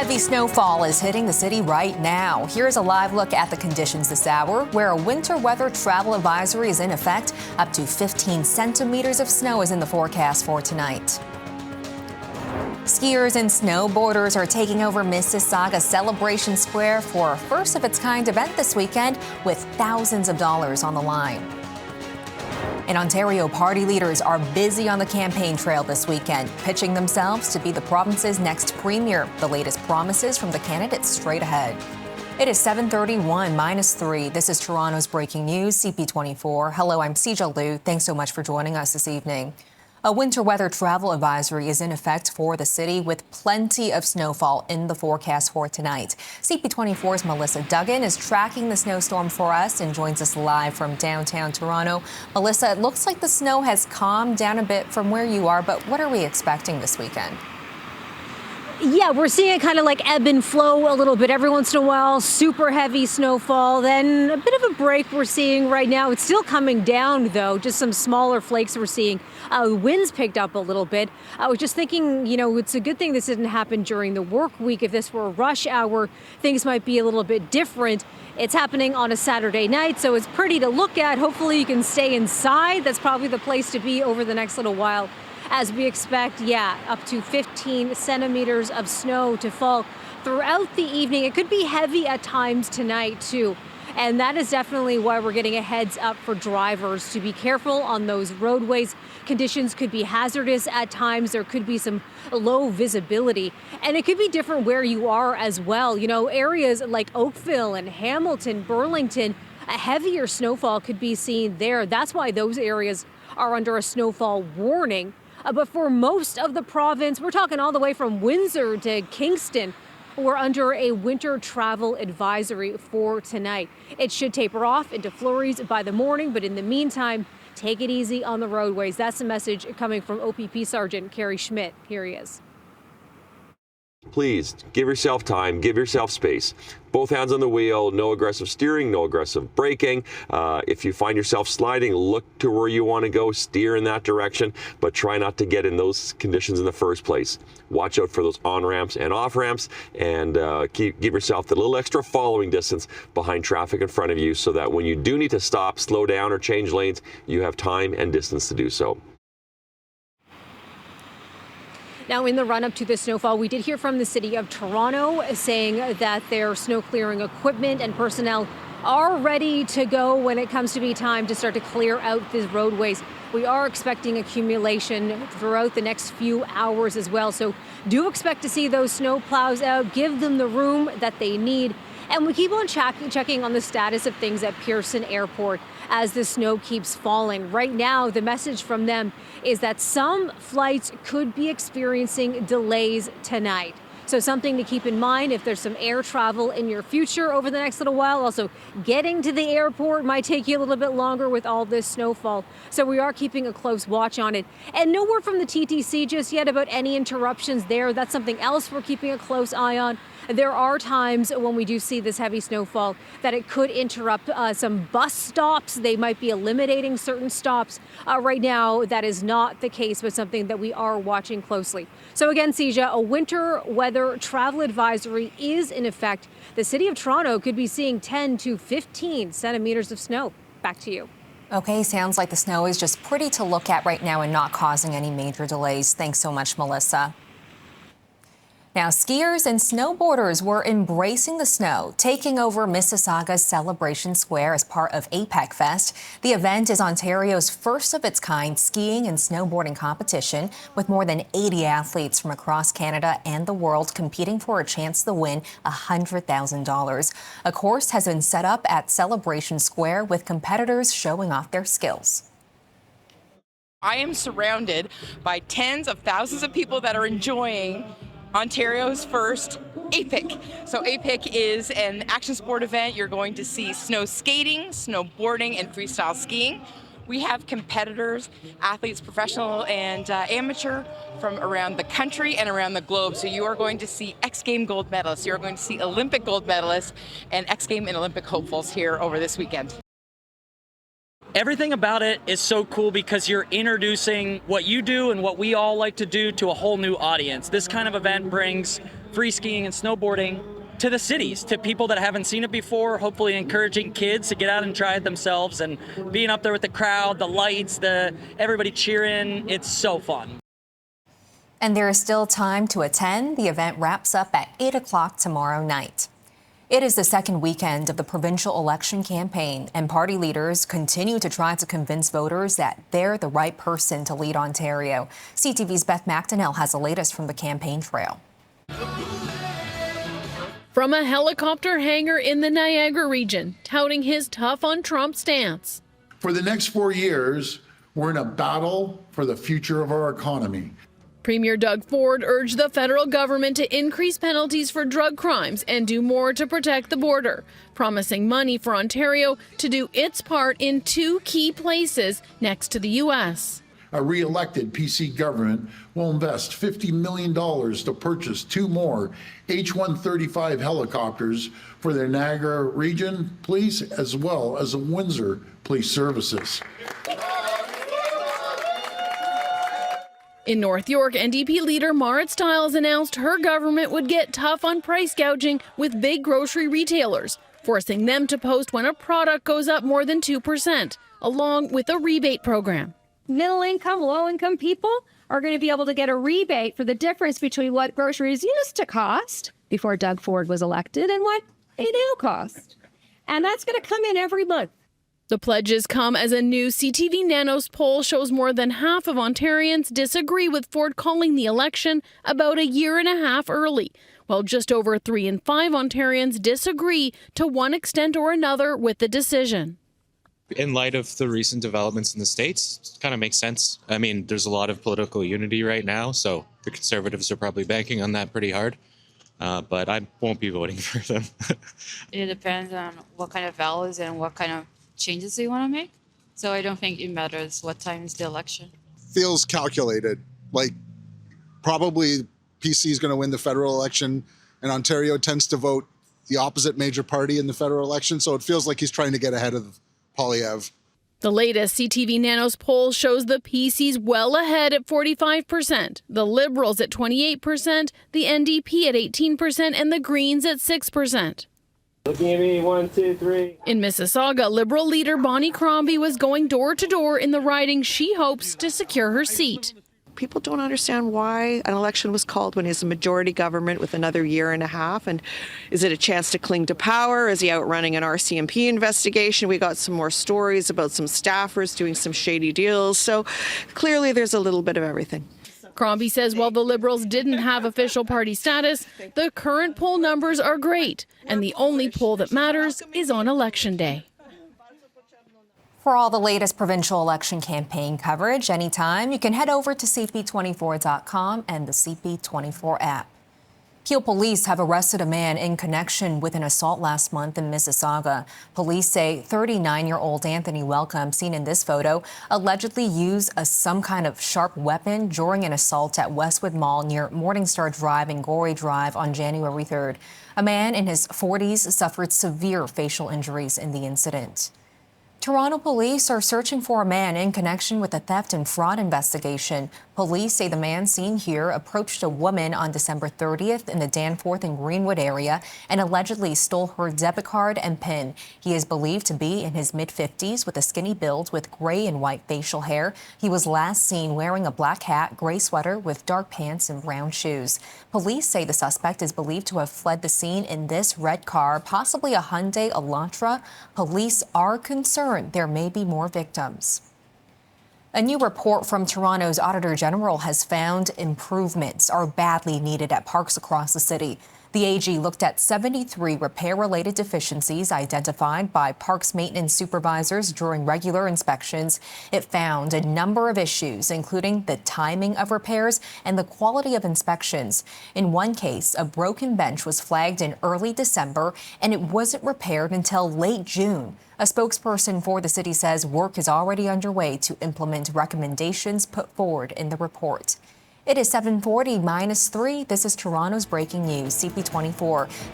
Heavy snowfall is hitting the city right now. Here's a live look at the conditions this hour, where a winter weather travel advisory is in effect. Up to 15 centimeters of snow is in the forecast for tonight. Skiers and snowboarders are taking over Mississauga Celebration Square for a first-of-its-kind event this weekend with thousands of dollars on the line. In Ontario, party leaders are busy on the campaign trail this weekend, pitching themselves to be the province's next premier. The latest promises from the candidates straight ahead. It is 7:31 minus 3. This is Toronto's breaking news, CP24. Hello, I'm Sija Liu. Thanks so much for joining us this evening. A winter weather travel advisory is in effect for the city with plenty of snowfall in the forecast for tonight. CP24's Melissa Duggan is tracking the snowstorm for us and joins us live from downtown Toronto. Melissa, it looks like the snow has calmed down a bit from where you are, but what are we expecting this weekend? Yeah, we're seeing it kind of like ebb and flow a little bit every once in a while. Super heavy snowfall, then a bit of a break we're seeing right now. It's still coming down, though, just some smaller flakes we're seeing. Winds picked up a little bit. I was just thinking, it's a good thing this didn't happen during the work week. If this were a rush hour, things might be a little bit different. It's happening on a Saturday night, so it's pretty to look at. Hopefully you can stay inside. That's probably the place to be over the next little while. As we expect, up to 15 centimeters of snow to fall throughout the evening. It could be heavy at times tonight, too. And that is definitely why we're getting a heads up for drivers to be careful on those roadways. Conditions could be hazardous at times. There could be some low visibility. And it could be different where you are as well. Areas like Oakville and Hamilton, Burlington, a heavier snowfall could be seen there. That's why those areas are under a snowfall warning. But for most of the province, we're talking all the way from Windsor to Kingston, we're under a winter travel advisory for tonight. It should taper off into flurries by the morning, but in the meantime, take it easy on the roadways. That's the message coming from OPP Sergeant Kerry Schmidt. Here he is. Please give yourself time, give yourself space. Both hands on the wheel, no aggressive steering, no aggressive braking. If you find yourself sliding, look to where you want to go, steer in that direction, but try not to get in those conditions in the first place. Watch out for those on-ramps and off-ramps, and give yourself the little extra following distance behind traffic in front of you so that when you do need to stop, slow down, or change lanes, you have time and distance to do so. Now, in the run-up to the snowfall, we did hear from the City of Toronto saying that their snow clearing equipment and personnel are ready to go when it comes to be time to start to clear out these roadways. We are expecting accumulation throughout the next few hours as well. So do expect to see those snow plows out, give them the room that they need. And we keep on checking on the status of things at Pearson Airport as the snow keeps falling. Right now, the message from them is that some flights could be experiencing delays tonight. So something to keep in mind if there's some air travel in your future over the next little while. Also, getting to the airport might take you a little bit longer with all this snowfall. So we are keeping a close watch on it. And no word from the TTC just yet about any interruptions there. That's something else we're keeping a close eye on. There are times when we do see this heavy snowfall that it could interrupt some bus stops. They might be eliminating certain stops. Right now, that is not the case, but something that we are watching closely. So again, Sija, a winter weather travel advisory is in effect. The City of Toronto could be seeing 10 to 15 centimeters of snow. Back to you. Okay, sounds like the snow is just pretty to look at right now and not causing any major delays. Thanks so much, Melissa. Now, skiers and snowboarders were embracing the snow, taking over Mississauga's Celebration Square as part of APEC Fest. The event is Ontario's first of its kind skiing and snowboarding competition, with more than 80 athletes from across Canada and the world competing for a chance to win $100,000. A course has been set up at Celebration Square with competitors showing off their skills. I am surrounded by tens of thousands of people that are enjoying Ontario's first APEC. So APEC is an action sport event. You're going to see snow skating, snowboarding, and freestyle skiing. We have competitors, athletes, professional and amateur, from around the country and around the globe. So you are going to see X Game gold medalists, you're going to see Olympic gold medalists, and X Game and Olympic hopefuls here over this weekend. Everything about it is so cool because you're introducing what you do and what we all like to do to a whole new audience. This kind of event brings free skiing and snowboarding to the cities, to people that haven't seen it before, hopefully encouraging kids to get out and try it themselves, and being up there with the crowd, the lights, everybody cheering. It's so fun. And there is still time to attend. The event wraps up at 8 o'clock tomorrow night. It is the second weekend of the provincial election campaign, and party leaders continue to try to convince voters that they're the right person to lead Ontario. CTV's Beth McDonnell has the latest from the campaign trail. From a helicopter hangar in the Niagara region, touting his tough on Trump stance. For the next 4 years, we're in a battle for the future of our economy. Premier Doug Ford urged the federal government to increase penalties for drug crimes and do more to protect the border, promising money for Ontario to do its part in 2 key places next to the U.S. A re-elected PC government will invest $50 million to purchase 2 more H-135 helicopters for the Niagara Region Police as well as the Windsor Police Services. In North York, NDP leader Marit Stiles announced her government would get tough on price gouging with big grocery retailers, forcing them to post when a product goes up more than 2%, along with a rebate program. Middle-income, low-income people are going to be able to get a rebate for the difference between what groceries used to cost before Doug Ford was elected and what they now cost. And that's going to come in every month. The pledges come as a new CTV Nanos poll shows more than half of Ontarians disagree with Ford calling the election about a year and a half early, while just over 3 in 5 Ontarians disagree to one extent or another with the decision. In light of the recent developments in the States, it kind of makes sense. I mean, there's a lot of political unity right now, so the Conservatives are probably banking on that pretty hard. But I won't be voting for them. It depends on what kind of values and what kind of changes they want to make. So I don't think it matters what time is the election. Feels calculated. Like probably PC is going to win the federal election, and Ontario tends to vote the opposite major party in the federal election. So it feels like he's trying to get ahead of Poilievre. The latest CTV Nanos poll shows the PC's well ahead at 45%, the Liberals at 28%, the NDP at 18%, and the Greens at 6%. Looking at me, 1, 2, 3. In Mississauga, Liberal leader Bonnie Crombie was going door to door in the riding she hopes to secure her seat. People don't understand why an election was called when he's a majority government with another year and a half. And is it a chance to cling to power? Is he outrunning an RCMP investigation? We got some more stories about some staffers doing some shady deals. So clearly there's a little bit of everything. Crombie says while the Liberals didn't have official party status, the current poll numbers are great, and the only poll that matters is on Election Day. For all the latest provincial election campaign coverage anytime, you can head over to CP24.com and the CP24 app. Peel police have arrested a man in connection with an assault last month in Mississauga. Police say 39-year-old Anthony Welcome, seen in this photo, allegedly used some kind of sharp weapon during an assault at Westwood Mall near Morningstar Drive and Gorey Drive on January 3rd. A man in his 40s suffered severe facial injuries in the incident. Toronto police are searching for a man in connection with a theft and fraud investigation. Police say the man seen here approached a woman on December 30th in the Danforth and Greenwood area and allegedly stole her debit card and PIN. He is believed to be in his mid-50s with a skinny build with gray and white facial hair. He was last seen wearing a black hat, gray sweater with dark pants and brown shoes. Police say the suspect is believed to have fled the scene in this red car, possibly a Hyundai Elantra. Police are concerned there may be more victims. A new report from Toronto's Auditor General has found improvements are badly needed at parks across the city. The AG looked at 73 repair-related deficiencies identified by parks maintenance supervisors during regular inspections. It found a number of issues, including the timing of repairs and the quality of inspections. In one case, a broken bench was flagged in early December, and it wasn't repaired until late June. A spokesperson for the city says work is already underway to implement recommendations put forward in the report. It is 7:40 -3. This is Toronto's breaking news, CP24.